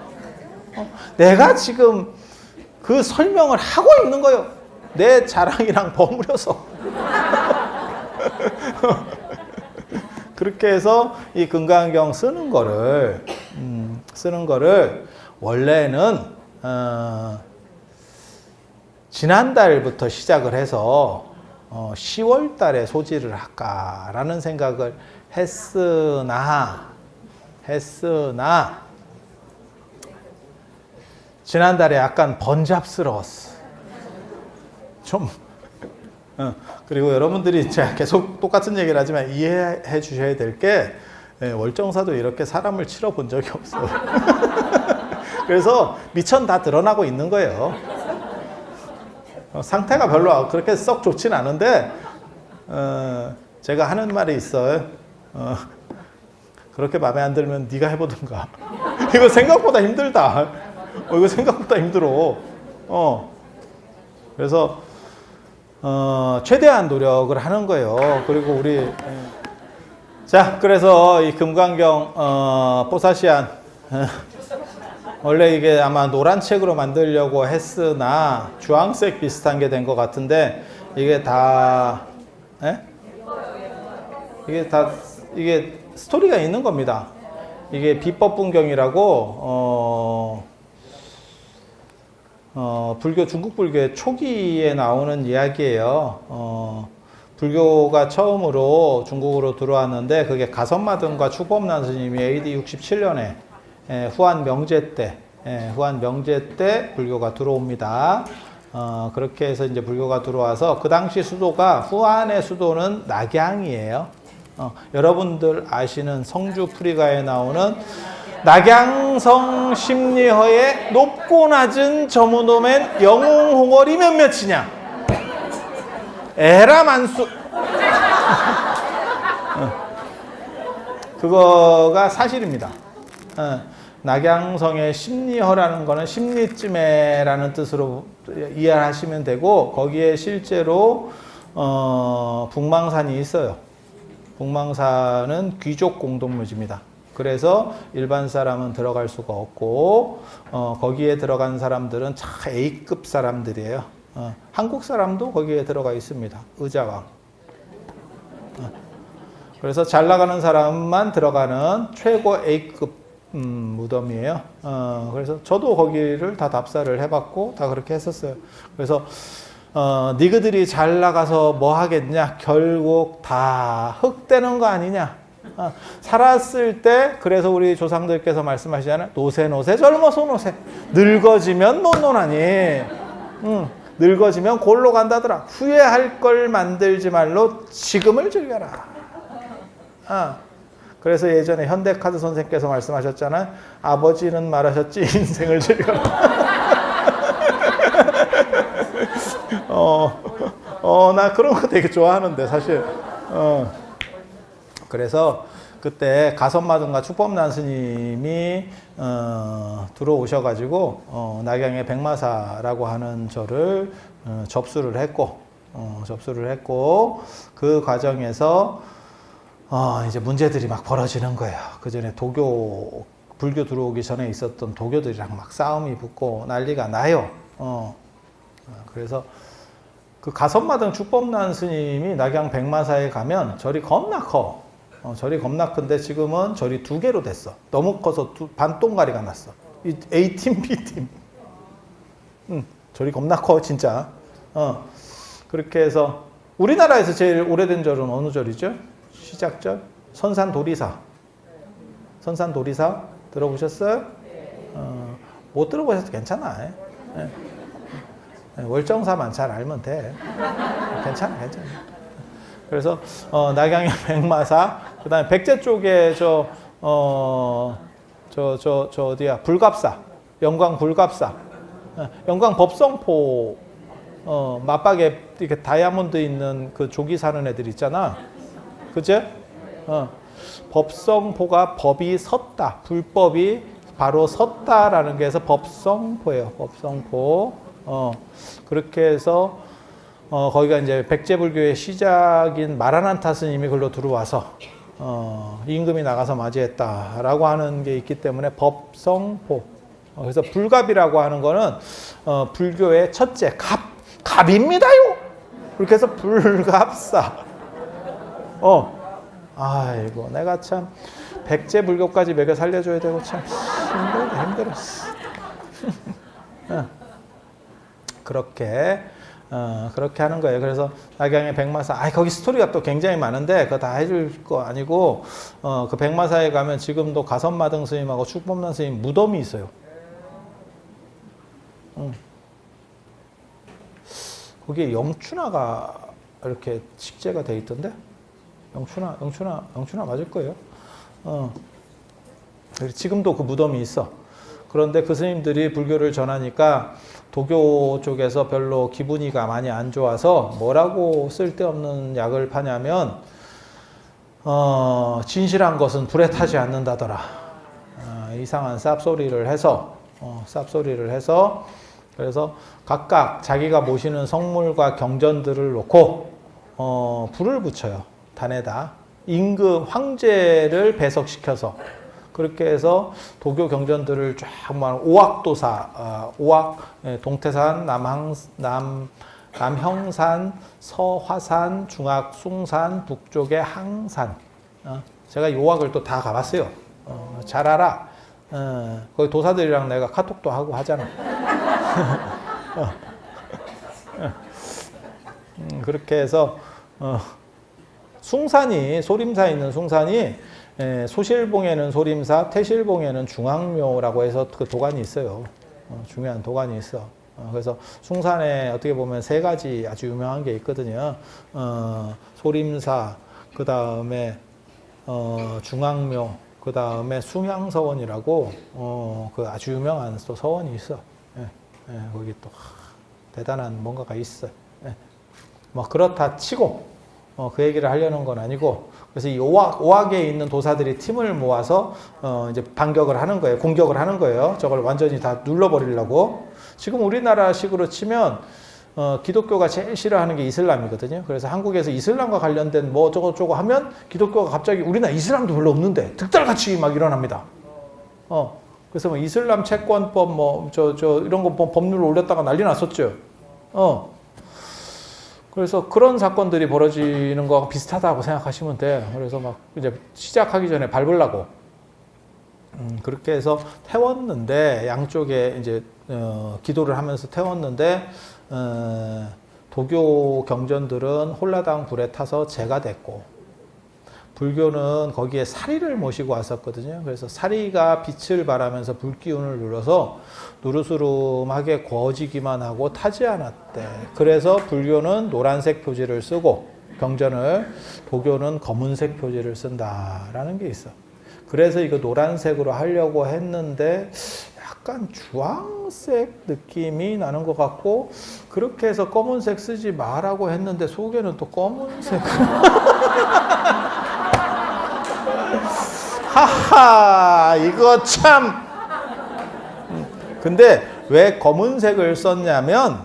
내가 지금 그 설명을 하고 있는 거예요. 내 자랑이랑 버무려서. 그렇게 해서 이 금강경 쓰는 거를 원래는 지난달부터 시작을 해서 10월 달에 소지를 할까라는 생각을 했으나 지난달에 약간 번잡스러웠어. 좀 그리고 여러분들이 제가 계속 똑같은 얘기를 하지만 이해해 주셔야 될 게 월정사도 이렇게 사람을 치러 본 적이 없어요. 그래서 미천 다 드러나고 있는 거예요. 상태가 별로 그렇게 썩 좋진 않은데 제가 하는 말이 있어요. 그렇게 마음에 안 들면 네가 해보든가. 이거 생각보다 힘들다. 이거 생각보다 힘들어. 그래서 최대한 노력을 하는 거예요. 그리고 우리 자, 그래서 이 금강경 뽀사시안 원래 이게 아마 노란 책으로 만들려고 했으나 주황색 비슷한 게 된 것 같은데 이게 다 이게 스토리가 있는 겁니다. 이게 비법분경이라고 불교 중국 불교의 초기에 나오는 이야기예요. 불교가 처음으로 중국으로 들어왔는데 그게 가섭마등과 축법난 스님이 AD 67년에 후한 명제 때 불교가 들어옵니다. 그렇게 해서 이제 불교가 들어와서 그 당시 수도가 후한의 수도는 낙양이에요. 여러분들 아시는 성주 프리가에 나오는 낙양성 심리허의 높고 낮은 저무노멘 영웅홍월이 몇몇이냐? 에라만수. 그거가 사실입니다. 낙양성의 심리허라는 거는 심리쯤에라는 뜻으로 이해하시면 되고 거기에 실제로 북망산이 있어요. 북망산은 귀족 공동묘지입니다. 그래서 일반 사람은 들어갈 수가 없고 거기에 들어간 사람들은 차 A급 사람들이에요. 한국 사람도 거기에 들어가 있습니다. 의자왕. 그래서 잘 나가는 사람만 들어가는 최고 A급 무덤이에요. 그래서 저도 거기를 다 답사를 해봤고 다 그렇게 했었어요. 그래서 니그들이 잘 나가서 뭐 하겠냐? 결국 다 흑되는 거 아니냐? 살았을 때 그래서 우리 조상들께서 말씀하시잖아요. 노세 젊어서 노세. 늙어지면 못 노나니. 늙어지면 골로 간다더라. 후회할 걸 만들지 말로 지금을 즐겨라. 그래서 예전에 현대카드 선생께서 말씀하셨잖아요. 아버지는 말하셨지 인생을 즐겨라. 나 그런 거 되게 좋아하는데 사실. 그래서 그때 가섭마등과 축법난 스님이 들어오셔가지고 낙양의 백마사라고 하는 절을 접수를 했고 그 과정에서 이제 문제들이 막 벌어지는 거예요. 그 전에 불교 들어오기 전에 있었던 도교들이랑 막 싸움이 붙고 난리가 나요. 그래서 그 가섭마등 축법난 스님이 낙양 백마사에 가면 절이 겁나 커. 절이 겁나 큰데 지금은 절이 2개로 됐어. 너무 커서 반동가리가 났어. 이 A팀, B팀. 절이 겁나 커, 진짜. 그렇게 해서 우리나라에서 제일 오래된 절은 어느 절이죠? 시작절? 선산도리사. 선산도리사 들어보셨어요? 못 들어보셔도 괜찮아. 월정사만 잘 알면 돼. 괜찮아. 그래서 낙양의 백마사, 그다음에 백제 쪽에 어디야? 불갑사, 영광 불갑사, 영광 법성포, 맞박에 이렇게 다이아몬드 있는 그 조기 사는 애들 있잖아. 그제? 법성포가 법이 섰다, 불법이 바로 섰다라는 게 해서 법성포예요. 법성포. 그렇게 해서 거기가 이제 백제불교의 시작인 마라난타 스님이 글로 들어와서 임금이 나가서 맞이했다라고 하는 게 있기 때문에 법성포. 그래서 불갑이라고 하는 거는 불교의 첫째 갑입니다요. 그렇게 해서 불갑사. 아이고 내가 참 백제불교까지 먹여 살려줘야 되고 참 힘들어. 그렇게 하는 거예요. 그래서 낙양의 백마사, 거기 스토리가 또 굉장히 많은데 그거 다 해줄 거 아니고, 그 백마사에 가면 지금도 가선마등 스님하고 축법난 스님 무덤이 있어요. 거기에 영춘화가 이렇게 식재가 돼 있던데? 영춘화 맞을 거예요. 지금도 그 무덤이 있어. 그런데 그 스님들이 불교를 전하니까 도교 쪽에서 별로 기분이가 많이 안 좋아서 뭐라고 쓸데없는 약을 파냐면, 진실한 것은 불에 타지 않는다더라. 이상한 쌉소리를 해서, 그래서 각각 자기가 모시는 성물과 경전들을 놓고, 불을 붙여요. 단에다. 임금 황제를 배석시켜서. 그렇게 해서 도교 경전들을 쫙 오악도사, 동태산, 남형산, 서화산, 중악숭산, 북쪽의 항산. 제가 이 오악을 또 다 가봤어요. 잘 알아. 거기 도사들이랑 내가 카톡도 하고 하잖아. 그렇게 해서 숭산이, 소림사에 있는 숭산이, 소실봉에는 소림사, 태실봉에는 중앙묘라고 해서 그 도관이 있어요. 중요한 도관이 있어. 그래서 숭산에 어떻게 보면 세 가지 아주 유명한 게 있거든요. 소림사, 그 다음에 중앙묘, 그 다음에 숭양서원이라고 그 아주 유명한 또 서원이 있어. 거기 또 대단한 뭔가가 있어. 뭐 그렇다 치고 그 얘기를 하려는 건 아니고, 그래서 이 오악에 있는 도사들이 팀을 모아서 이제 반격을 하는 거예요. 공격을 하는 거예요. 저걸 완전히 다 눌러버리려고. 지금 우리나라식으로 치면 기독교가 제일 싫어하는 게 이슬람이거든요. 그래서 한국에서 이슬람과 관련된 뭐 저거 하면 기독교가 갑자기 우리나라 이슬람도 별로 없는데 득달같이 막 일어납니다. 그래서 뭐 이슬람 채권법 뭐 이런 거 법률을 올렸다가 난리 났었죠. 그래서 그런 사건들이 벌어지는 거하고 비슷하다고 생각하시면 돼. 그래서 막 이제 시작하기 전에 밟으려고 그렇게 해서 태웠는데, 양쪽에 이제 기도를 하면서 태웠는데, 도교 경전들은 홀라당 불에 타서 재가 됐고, 불교는 거기에 사리를 모시고 왔었거든요. 그래서 사리가 빛을 발하면서 불기운을 눌러서 누르스름하게 구워지기만 하고 타지 않았대. 그래서 불교는 노란색 표지를 쓰고 경전을, 도교는 검은색 표지를 쓴다라는 게 있어. 그래서 이거 노란색으로 하려고 했는데 약간 주황색 느낌이 나는 것 같고, 그렇게 해서 검은색 쓰지 마라고 했는데 속에는 또 검은색. 하하, 이거 참. 근데 왜 검은색을 썼냐면,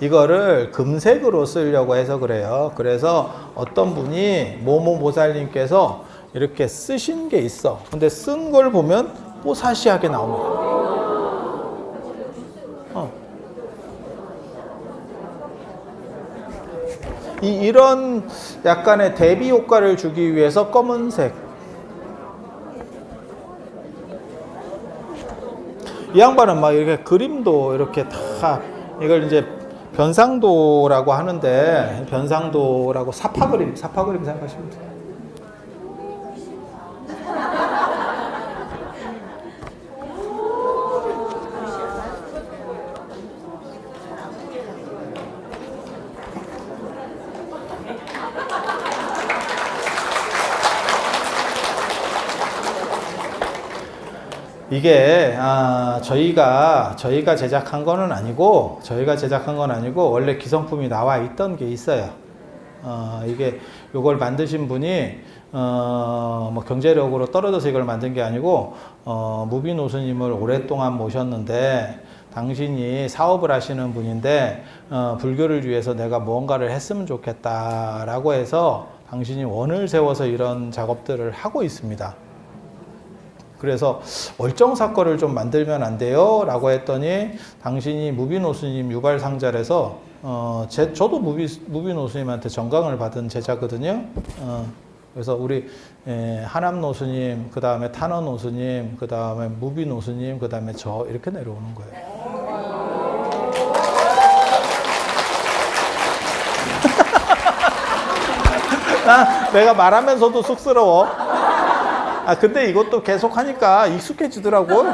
이거를 금색으로 쓰려고 해서 그래요. 그래서 어떤 분이 모모보살님께서 이렇게 쓰신 게 있어. 근데 쓴 걸 보면 뽀사시하게 나옵니다. 이런 약간의 대비 효과를 주기 위해서 검은색. 이 양반은 막 이렇게 그림도 이렇게 다, 이걸 이제 변상도라고 하는데, 변상도라고 사파그림 생각하시면 돼요. 이게 저희가 제작한 거는 아니고, 원래 기성품이 나와 있던 게 있어요. 이게 요걸 만드신 분이 뭐 경제력으로 떨어져서 이걸 만든 게 아니고, 무빈 스님을 오랫동안 모셨는데, 당신이 사업을 하시는 분인데 불교를 위해서 내가 무언가를 했으면 좋겠다라고 해서 당신이 원을 세워서 이런 작업들을 하고 있습니다. 그래서 월정사건을 좀 만들면 안 돼요? 라고 했더니, 당신이 무빈 스님 유발상자라서 저도 무빈 스님한테 정강을 받은 제자거든요. 그래서 우리 하남 스님, 그 다음에 탄원 스님, 그 다음에 무빈 스님, 그 다음에 저 이렇게 내려오는 거예요. 내가 말하면서도 쑥스러워. 근데 이것도 계속 하니까 익숙해지더라고.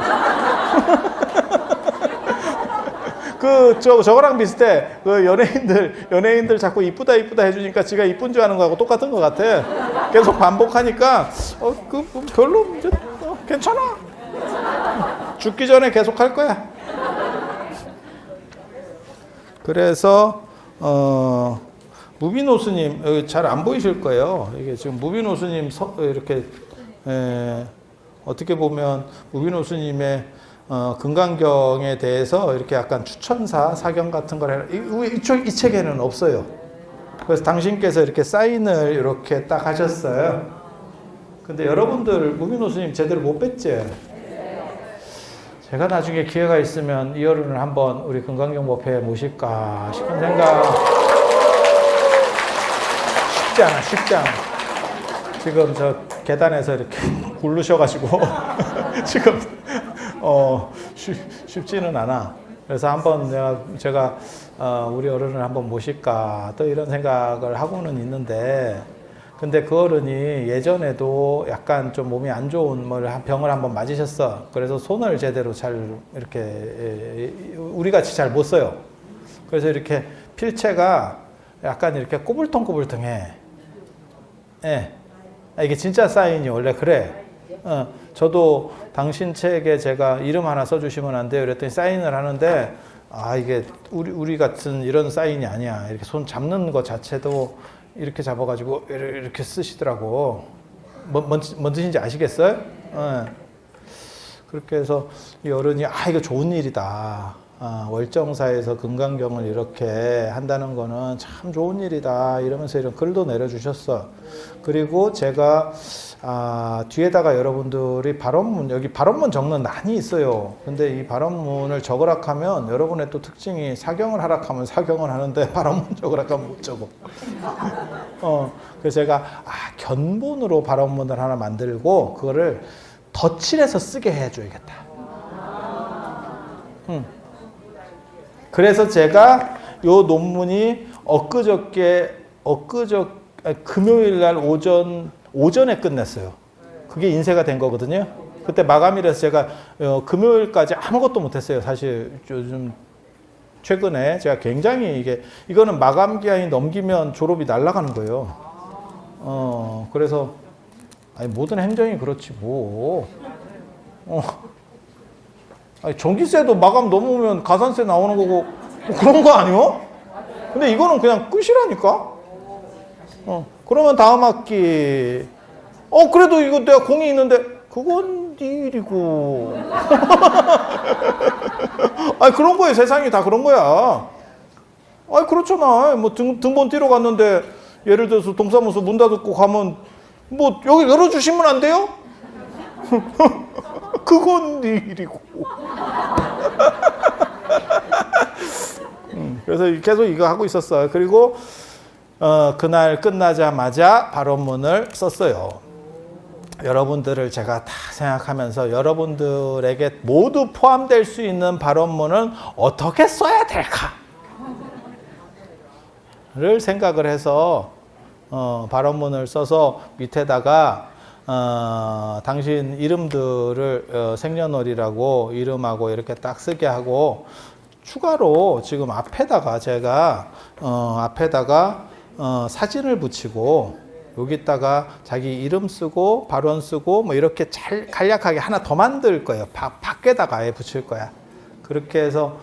저거랑 비슷해. 연예인들 자꾸 이쁘다 해주니까 지가 이쁜 줄 아는 거하고 똑같은 것 같아. 계속 반복하니까, 별로, 괜찮아. 죽기 전에 계속 할 거야. 그래서, 무비노스님, 잘 안 보이실 거예요. 이게 지금 무비노스님 이렇게, 어떻게 보면 무비노스님의 금강경에 대해서 이렇게 약간 추천사, 사경 같은 걸 해라. 이 책에는 없어요. 그래서 당신께서 이렇게 사인을 이렇게 딱 하셨어요. 근데 여러분들 무비노스님 제대로 못 뵀지? 제가 나중에 기회가 있으면 이 어른을 한번 우리 금강경 법회에 모실까 싶은 생각. 쉽지 않아. 지금 저 계단에서 이렇게 굴르셔가지고 지금 쉽지는 않아. 그래서 한번 제가 우리 어른을 한번 모실까 또 이런 생각을 하고는 있는데, 근데 그 어른이 예전에도 약간 좀 몸이 안 좋은 병을 한번 맞으셨어. 그래서 손을 제대로 잘 이렇게 우리 같이 잘 못 써요. 그래서 이렇게 필체가 약간 이렇게 꼬불통꼬불통해. 이게 진짜 사인이 원래 그래. 저도 당신 책에 제가 이름 하나 써주시면 안 돼요? 그랬더니 사인을 하는데, 이게 우리 같은 이런 사인이 아니야. 이렇게 손 잡는 것 자체도 이렇게 잡아가지고 이렇게 쓰시더라고. 뭔 뜻인지 아시겠어요? 그렇게 해서 이 어른이, 이거 좋은 일이다. 월정사에서 금강경을 이렇게 한다는 거는 참 좋은 일이다. 이러면서 이런 글도 내려주셨어. 그리고 제가 뒤에다가 여러분들이 발언문, 여기 발언문 적는 난이 있어요. 근데 이 발언문을 적으라 하면 여러분의 또 특징이 사경을 하라 하면 사경을 하는데 발언문 적으라 하면 못 적어. 그래서 제가 견본으로 발언문을 하나 만들고 그거를 덧칠해서 쓰게 해줘야겠다. 그래서 제가 요 논문이 금요일 날 오전에 끝냈어요. 그게 인쇄가 된 거거든요. 그때 마감이라서 제가 금요일까지 아무것도 못했어요. 사실 요즘 최근에 제가 굉장히 이거는 마감 기한이 넘기면 졸업이 날아가는 거예요. 그래서 모든 행정이 그렇지 뭐. 전기세도 마감 넘으면 가산세 나오는 거고 그런 거 아니요? 근데 이거는 그냥 끝이라니까. 그러면 다음 학기 그래도 이거 내가 공이 있는데 그건 네 일이고. 그런 거에 세상이 다 그런 거야. 그렇잖아. 뭐 등본 띄러 갔는데 예를 들어서 동사무소 문 닫고 가면 뭐 여기 열어주시면 안 돼요? 그건 네 일이고. 그래서 계속 이거 하고 있었어요. 그리고 그날 끝나자마자 발언문을 썼어요. 여러분들을 제가 다 생각하면서 여러분들에게 모두 포함될 수 있는 발언문은 어떻게 써야 될까를 생각을 해서 발언문을 써서 밑에다가 당신 이름들을 생년월일하고 이름하고 이렇게 딱 쓰게 하고, 추가로 지금 앞에다가 제가 사진을 붙이고 여기다가 자기 이름 쓰고 발언 쓰고 뭐 이렇게 잘 간략하게 하나 더 만들 거예요. 밖에다가 아예 붙일 거야. 그렇게 해서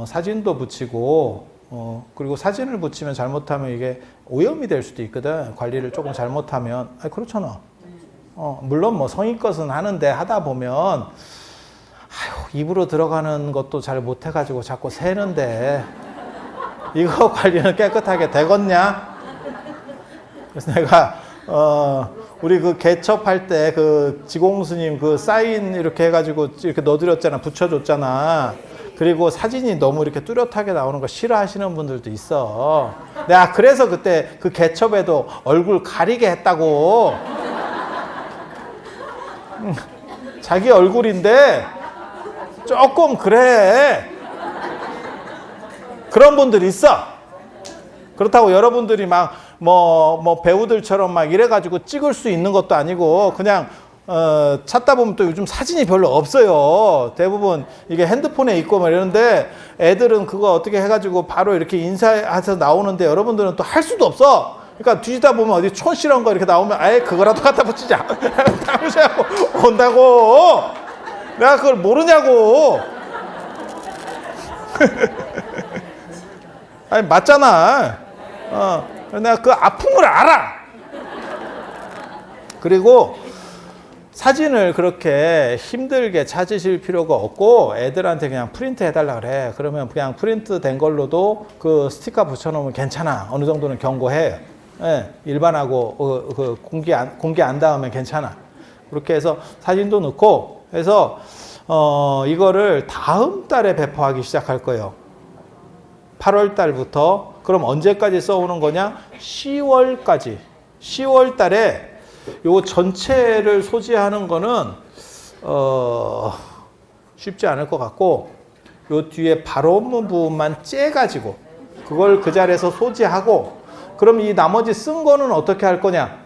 사진도 붙이고 그리고 사진을 붙이면 잘못하면 이게 오염이 될 수도 있거든. 관리를 조금 잘못하면. 그렇잖아. 물론 뭐 성의껏은 하는데 하다 보면 입으로 들어가는 것도 잘 못해가지고 자꾸 새는데 이거 관리는 깨끗하게 되겠냐? 그래서 내가 우리 그 개첩할 때 그 지공스님 그 사인 이렇게 해가지고 이렇게 넣어드렸잖아, 붙여줬잖아. 그리고 사진이 너무 이렇게 뚜렷하게 나오는 거 싫어하시는 분들도 있어. 내가 그래서 그때 그 개첩에도 얼굴 가리게 했다고. 자기 얼굴인데 조금 그래. 그런 분들이 있어. 그렇다고 여러분들이 막 뭐 배우들처럼 막 이래가지고 찍을 수 있는 것도 아니고 그냥 찾다 보면 또 요즘 사진이 별로 없어요. 대부분 이게 핸드폰에 있고 막 이러는데 애들은 그거 어떻게 해가지고 바로 이렇게 인사해서 나오는데 여러분들은 또 할 수도 없어. 그러니까 뒤지다 보면 어디 촌스러운 거 이렇게 나오면 아예 그거라도 갖다 붙이자. 당시하고 온다고. 내가 그걸 모르냐고. 아니 맞잖아. 내가 그 아픔을 알아. 그리고 사진을 그렇게 힘들게 찾으실 필요가 없고 애들한테 그냥 프린트 해달라 그래. 그러면 그냥 프린트 된 걸로도 그 스티커 붙여놓으면 괜찮아. 어느 정도는 경고해. 예, 일반하고 그 공개 안 닿으면 괜찮아. 그렇게 해서 사진도 넣고 해서 이거를 다음 달에 배포하기 시작할 거예요. 8월 달부터. 그럼 언제까지 써오는 거냐? 10월까지. 10월 달에 요 전체를 소지하는 거는 쉽지 않을 것 같고 요 뒤에 발원문 부분만 째가지고 그걸 그 자리에서 소지하고 그럼 이 나머지 쓴 거는 어떻게 할 거냐?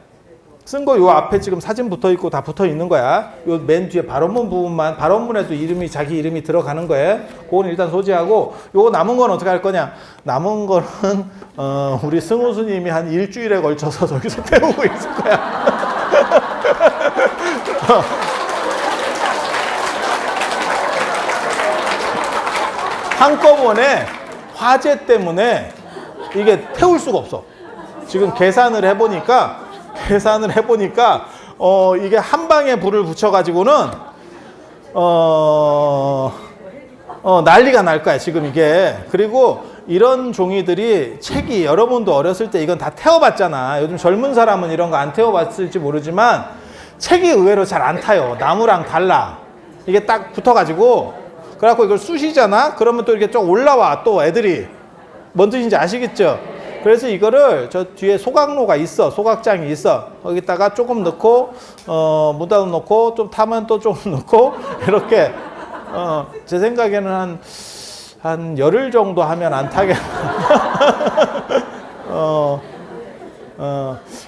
쓴 거 요 앞에 지금 사진 붙어 있고 다 붙어 있는 거야. 요 맨 뒤에 발원문 부분만 발원문에도 자기 이름이 들어가는 거예요. 그거는 일단 소지하고 요거 남은 건 어떻게 할 거냐? 남은 거는 우리 승우 스님이 한 일주일에 걸쳐서 저기서 태우고 있을 거야. 한꺼번에 화재 때문에 이게 태울 수가 없어. 지금 계산을 해보니까 이게 한 방에 불을 붙여가지고는 난리가 날 거야 지금 이게. 그리고 이런 종이들이 책이 여러분도 어렸을 때 이건 다 태워봤잖아. 요즘 젊은 사람은 이런 거 안 태워봤을지 모르지만 책이 의외로 잘 안 타요. 나무랑 달라. 이게 딱 붙어가지고 그래갖고 이걸 쑤시잖아. 그러면 또 이렇게 쭉 올라와. 또 애들이 뭔 뜻인지 아시겠죠? 그래서 이거를 저 뒤에 소각로가 있어. 소각장이 있어. 거기다가 조금 넣고 무다도 넣고 좀 타면 또 조금 넣고 이렇게 제 생각에는 한 열흘 정도 하면 안 타겠나.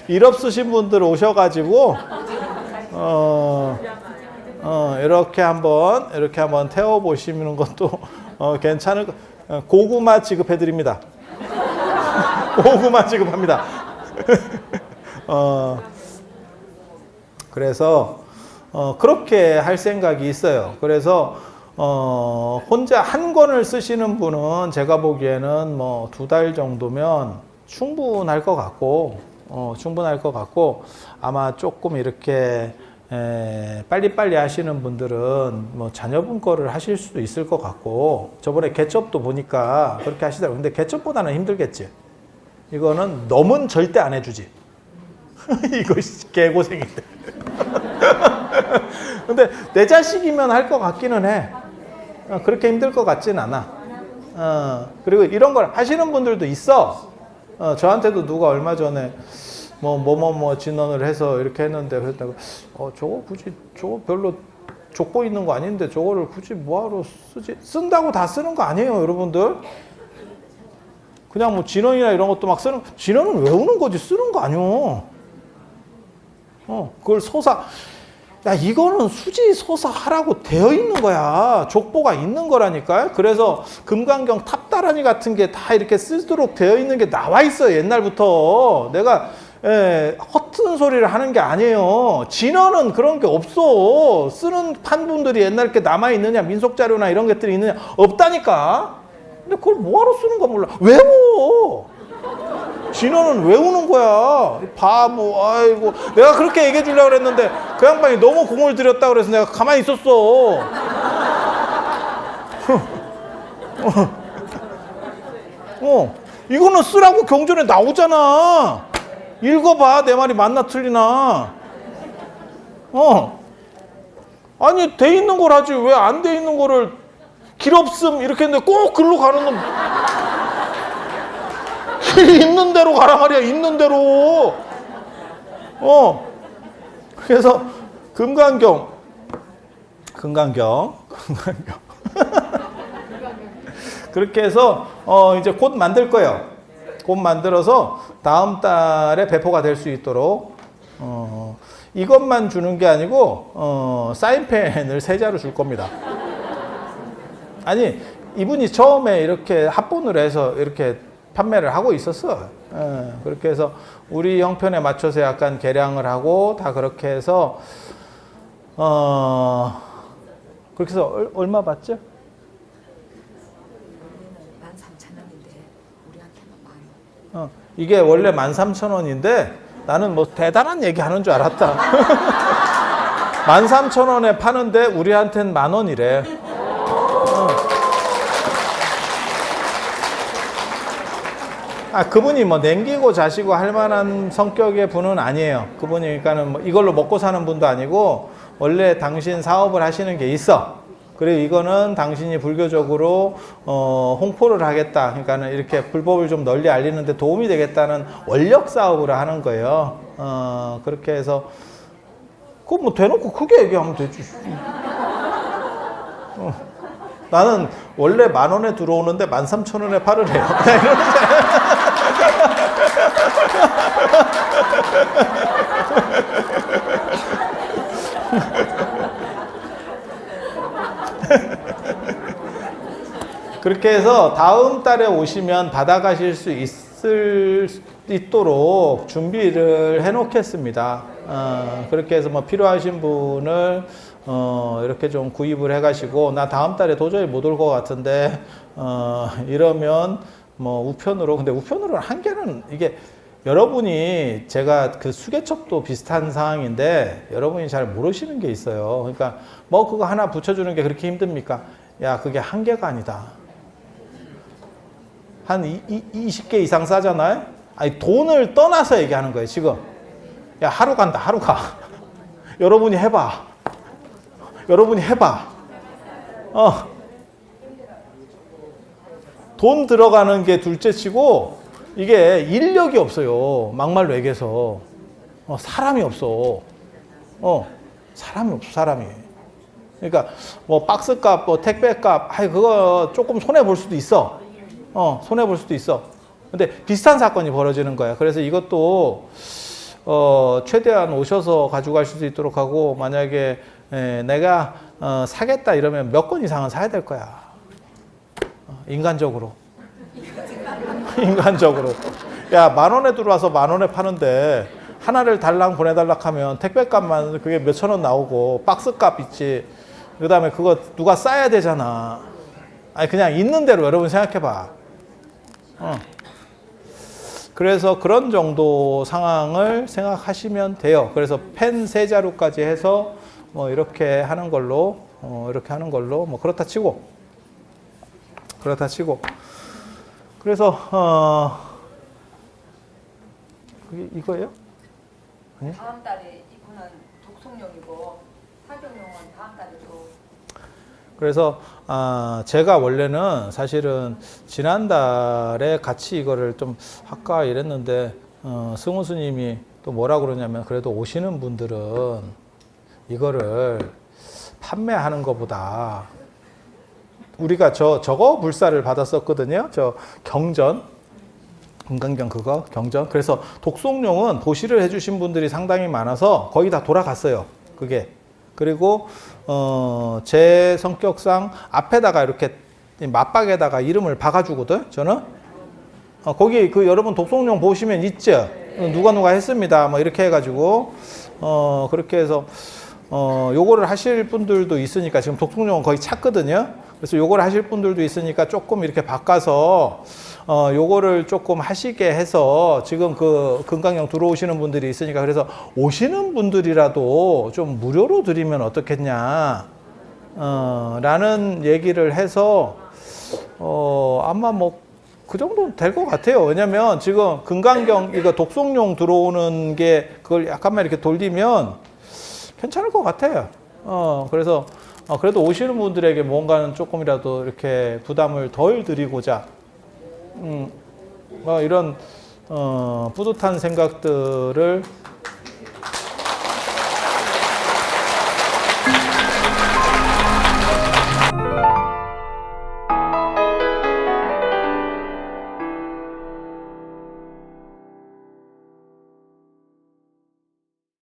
일 없으신 분들 오셔가지고 이렇게 한번 태워 보시는 것도 괜찮을 거. 고구마 지급해 드립니다. 고구마 지급합니다. 그래서 그렇게 할 생각이 있어요. 그래서 혼자 한 권을 쓰시는 분은 제가 보기에는 뭐 2달 정도면 충분할 것 같고 아마 조금 이렇게 빨리빨리 하시는 분들은 뭐 자녀분 거를 하실 수도 있을 것 같고 저번에 개첩도 보니까 그렇게 하시더라고요. 근데 개첩보다는 힘들겠지. 이거는 넘은 절대 안 해주지. 이거 개고생인데. 근데 내 자식이면 할 것 같기는 해. 그렇게 힘들 것 같진 않아. 그리고 이런 걸 하시는 분들도 있어. 저한테도 누가 얼마 전에 뭐 진언을 해서 이렇게 했는데 그랬다고 저거 굳이 저거 별로 족보 있는 거 아닌데 저거를 굳이 뭐하러 쓰지? 쓴다고 다 쓰는 거 아니에요, 여러분들. 그냥 뭐 진언이나 이런 것도 막 쓰는, 진언은 외우는 거지 쓰는 거 아니오. 그걸 야, 이거는 수지소사하라고 되어 있는 거야. 족보가 있는 거라니까요. 그래서 금강경 탑다라니 같은 게 다 이렇게 쓰도록 되어 있는 게 나와 있어요. 옛날부터. 내가 허튼 소리를 하는 게 아니에요. 진언은 그런 게 없어. 쓰는 판분들이 옛날 게 남아있느냐, 민속자료나 이런 것들이 있느냐, 없다니까. 근데 그걸 뭐하러 쓰는 거 몰라. 외워. 진언은 외우는 거야. 바보, 아이고. 내가 그렇게 얘기해 주려고 그랬는데 그 양반이 너무 공을 들였다 그래서 내가 가만히 있었어. 이거는 쓰라고 경전에 나오잖아. 읽어봐. 내 말이 맞나 틀리나. 아니, 돼 있는 걸 하지. 왜 안 돼 있는 거를 길 없음 이렇게 했는데 꼭 글로 가는 놈. 길 있는 대로 가라 말이야. 있는 대로. 그래서 금강경 그렇게 해서 이제 곧 만들 거예요. 곧 만들어서 다음 달에 배포가 될 수 있도록 이것만 주는 게 아니고 사인펜을 3자루 줄 겁니다. 아니 이분이 처음에 이렇게 합본을 해서 이렇게 판매를 하고 있었어. 그렇게 해서 우리 형편에 맞춰서 약간 개량을 하고 다 그렇게 해서 그렇게 해서 얼마 받죠? 13,000원인데 우리한테는 10,000원. 이게 원래 13,000원인데 나는 뭐 대단한 얘기 하는 줄 알았다. 13,000원에 파는데 우리한테는 10,000원이래. 그분이 뭐 냉기고 자시고 할 만한 성격의 분은 아니에요. 그분이 그러니까는 뭐 이걸로 먹고 사는 분도 아니고 원래 당신 사업을 하시는 게 있어. 그리고 이거는 당신이 불교적으로 홍보를 하겠다. 그러니까는 이렇게 불법을 좀 널리 알리는데 도움이 되겠다는 원력 사업으로 하는 거예요. 그렇게 해서 그거 뭐 대놓고 크게 얘기하면 되지. 나는 원래 10,000원에 들어오는데 13,000원에 팔으래요. 그렇게 해서 다음 달에 오시면 받아가실 수 있도록 준비를 해 놓겠습니다. 그렇게 해서 뭐 필요하신 분을 이렇게 좀 구입을 해 가시고 나 다음 달에 도저히 못 올 것 같은데 이러면 뭐 우편으로 근데 우편으로 한계는 이게 여러분이 제가 그 수개첩도 비슷한 상황인데 여러분이 잘 모르시는 게 있어요. 그러니까 뭐 그거 하나 붙여주는 게 그렇게 힘듭니까? 야 그게 한계가 아니다. 한 20개 이상 싸잖아요? 아니 돈을 떠나서 얘기하는 거예요 지금. 야 하루 간다 하루 가. 여러분이 해봐. 여러분이 해봐. 돈 들어가는 게 둘째치고 이게 인력이 없어요. 막말로 얘기해서 사람이 없어. 사람이 없어 사람이. 그러니까 뭐 박스값, 뭐 택배값, 그거 조금 손해 볼 수도 있어. 손해 볼 수도 있어. 근데 비슷한 사건이 벌어지는 거야. 그래서 이것도 최대한 오셔서 가져가실 수 있도록 하고 만약에 내가 사겠다 이러면 몇 건 이상은 사야 될 거야. 인간적으로. 인간적으로. 야, 10,000원에 들어와서 10,000원에 파는데 하나를 달랑 보내달라 하면 택배값만 그게 몇천 원 나오고 박스값 있지. 그 다음에 그거 누가 싸야 되잖아. 아니 그냥 있는 대로 여러분 생각해봐. 그래서 그런 정도 상황을 생각하시면 돼요. 그래서 펜 3자루까지 해서 뭐 이렇게 하는 걸로 뭐 그렇다 치고 그래서 그게 이거예요? 아니? 다음 달에 이거는 독송용이고 사경용은 다음 달에 또. 그래서 제가 원래는 사실은 지난달에 같이 이거를 좀 할까 이랬는데 승우 스님이 또 뭐라 그러냐면 그래도 오시는 분들은 이거를 판매하는 것보다 우리가 저거 불사를 받았었거든요. 저 경전 금강경 그거 경전. 그래서 독송용은 보시를 해주신 분들이 상당히 많아서 거의 다 돌아갔어요. 그게. 그리고 제 성격상 앞에다가 이렇게 맞박에다가 이름을 박아주거든. 저는 거기 그 여러분 독송용 보시면 있죠. 누가 했습니다. 뭐 이렇게 해가지고 그렇게 해서 요거를 하실 분들도 있으니까 지금 독송용은 거의 찼거든요. 그래서 요거를 하실 분들도 있으니까 조금 이렇게 바꿔서 요거를 조금 하시게 해서 지금 그 금강경 들어오시는 분들이 있으니까 그래서 오시는 분들이라도 좀 무료로 드리면 어떻겠냐 라는 얘기를 해서 아마 뭐 그 정도 될 것 같아요. 왜냐면 지금 금강경 이거 독송용 들어오는 게 그걸 약간만 이렇게 돌리면 괜찮을 것 같아요. 그래서 그래도 오시는 분들에게 뭔가는 조금이라도 이렇게 부담을 덜 드리고자 이런 뿌듯한 생각들을